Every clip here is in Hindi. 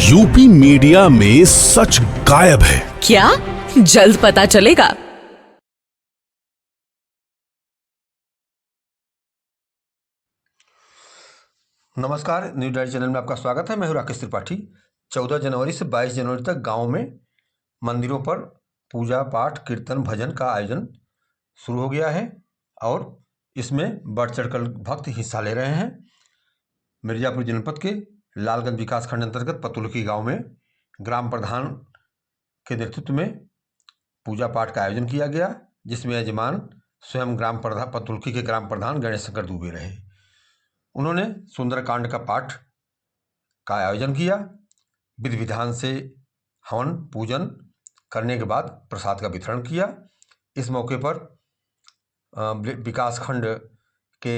यूपी मीडिया में सच गायब है। क्या? जल्द पता चलेगा। नमस्कार, न्यूज डायरी चैनल में आपका स्वागत है। मैं हूं राकेश त्रिपाठी। 14 जनवरी से 22 जनवरी तक गांव में मंदिरों पर पूजा पाठ कीर्तन भजन का आयोजन शुरू हो गया है और इसमें बढ़ चढ़कर भक्त हिस्सा ले रहे हैं। मिर्जापुर जनपद के लालगंज विकासखंड अंतर्गत पतुलकी गांव में ग्राम प्रधान के नेतृत्व में पूजा पाठ का आयोजन किया गया, जिसमें यजमान स्वयं ग्राम प्रधान पतुलकी के ग्राम प्रधान गणेश शंकर दुबे रहे। उन्होंने सुंदरकांड का पाठ का आयोजन किया। विधि विधान से हवन पूजन करने के बाद प्रसाद का वितरण किया। इस मौके पर विकासखंड के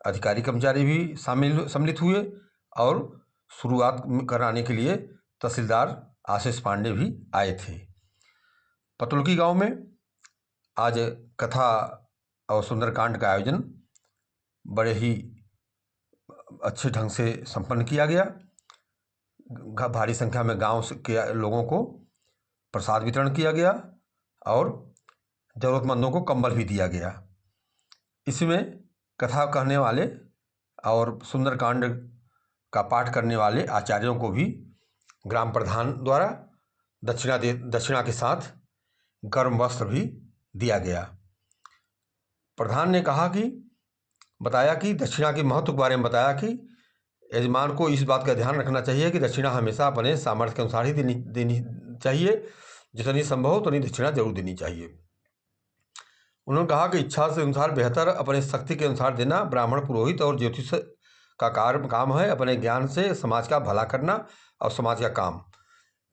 अधिकारी कर्मचारी भी सम्मिलित हुए और शुरुआत कराने के लिए तहसीलदार आशीष पांडे भी आए थे। पतुलकी गांव में आज कथा और सुंदरकांड का आयोजन बड़े ही अच्छे ढंग से संपन्न किया गया। भारी संख्या में गांव के लोगों को प्रसाद वितरण किया गया और ज़रूरतमंदों को कंबल भी दिया गया। इसमें कथा कहने वाले और सुंदरकांड का पाठ करने वाले आचार्यों को भी ग्राम प्रधान द्वारा दक्षिणा के साथ गर्म वस्त्र भी दिया गया। प्रधान ने बताया कि दक्षिणा के महत्व के बारे में बताया कि यजमान को इस बात का ध्यान रखना चाहिए कि दक्षिणा हमेशा अपने सामर्थ्य के अनुसार ही देनी चाहिए। जितनी संभव हो उतनी दक्षिणा जरूर देनी चाहिए। उन्होंने कहा कि इच्छा से अनुसार बेहतर अपने शक्ति के अनुसार देना ब्राह्मण पुरोहित और ज्योतिष का काम है। अपने ज्ञान से समाज का भला करना और समाज का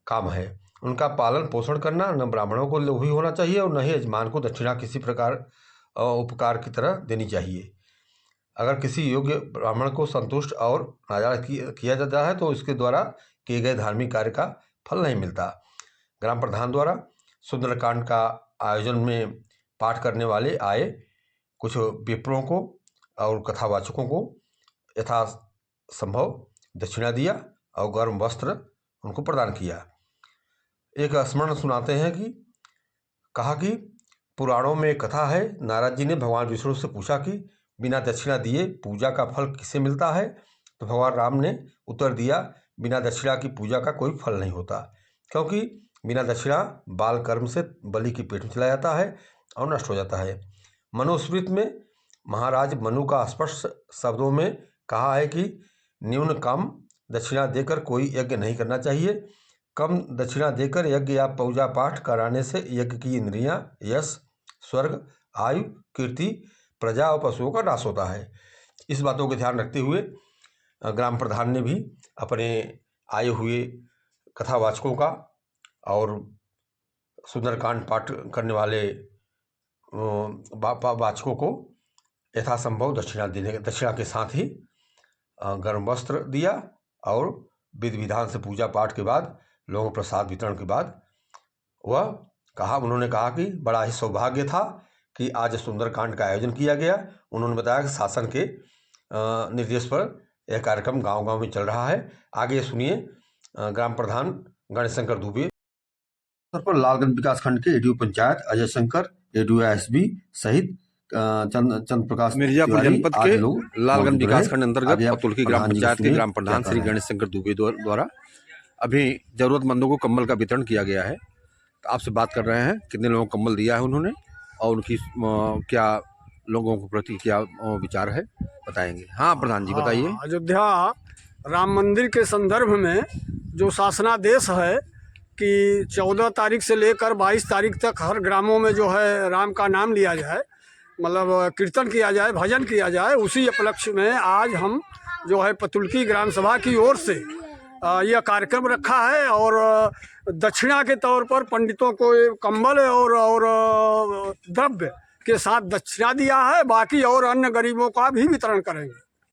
काम है। उनका पालन पोषण करना। न ब्राह्मणों को लोभी होना चाहिए और न ही यजमान को दक्षिणा किसी प्रकार उपकार की तरह देनी चाहिए। अगर किसी योग्य ब्राह्मण को संतुष्ट और नाराज किया जाता है तो इसके द्वारा किए गए धार्मिक कार्य का फल नहीं मिलता। ग्राम प्रधान द्वारा सुंदरकांड का आयोजन में पाठ करने वाले आए कुछ विप्रों को और कथावाचकों को यथासंभव दक्षिणा दिया और गर्म वस्त्र उनको प्रदान किया। एक स्मरण सुनाते हैं कि कहा कि पुराणों में एक कथा है। नारद जी ने भगवान विष्णु से पूछा कि बिना दक्षिणा दिए पूजा का फल किसे मिलता है? तो भगवान राम ने उत्तर दिया, बिना दक्षिणा की पूजा का कोई फल नहीं होता, क्योंकि बिना दक्षिणा बाल कर्म से बलि के पेट में चला जाता है और नष्ट हो जाता है। मनुस्मृति में महाराज मनु का स्पष्ट शब्दों में कहा है कि न्यून कम दक्षिणा देकर कोई यज्ञ नहीं करना चाहिए। कम दक्षिणा देकर यज्ञ या पूजा पाठ कराने से यज्ञ की इंद्रियां, यश, स्वर्ग, आयु, कीर्ति, प्रजा और पशुओं का नाश होता है। इस बातों को ध्यान रखते हुए ग्राम प्रधान ने भी अपने आए हुए कथावाचकों का और सुंदरकांड पाठ करने वाले वाचकों को यथासंभव दक्षिणा के साथ ही गर्म वस्त्र दिया और विधि विधान से पूजा पाठ के बाद लोगों प्रसाद वितरण के बाद उन्होंने कहा कि बड़ा ही सौभाग्य था कि आज सुंदरकांड का आयोजन किया गया। उन्होंने बताया कि शासन के निर्देश पर यह कार्यक्रम गांव-गांव में चल रहा है। आगे सुनिए ग्राम प्रधान गणेश शंकर दुबे पर लालगंज विकासखंड के ADO panchayat Ajay Shankar, ADO SB सहित चंद प्रकाश मिर्जापुर जनपद के लालगंज विकासखंड अंतर्गत पतुलकी ग्राम पंचायत के ग्राम प्रधान श्री गणेश शंकर दुबे द्वारा अभी जरूरतमंदों को कंबल का वितरण किया गया है। तो आपसे बात कर रहे हैं कितने लोगों को कंबल दिया है उन्होंने और उनकी क्या लोगों के प्रति क्या विचार है बताएंगे। हाँ प्रधान जी बताइए। अयोध्या राम मंदिर के संदर्भ में जो शासनादेश है कि 14 तारीख से लेकर 22 तारीख तक हर ग्रामों में जो है राम का नाम लिया जाए, मतलब कीर्तन किया जाए, भजन किया जाए, उसी उपलक्ष्य में आज हम जो है पतुलकी ग्राम सभा की ओर से यह कार्यक्रम रखा है और दक्षिणा के तौर पर पंडितों को कंबल और द्रव्य के साथ दक्षिणा दिया है। बाकी और अन्य गरीबों का भी वितरण करेंगे।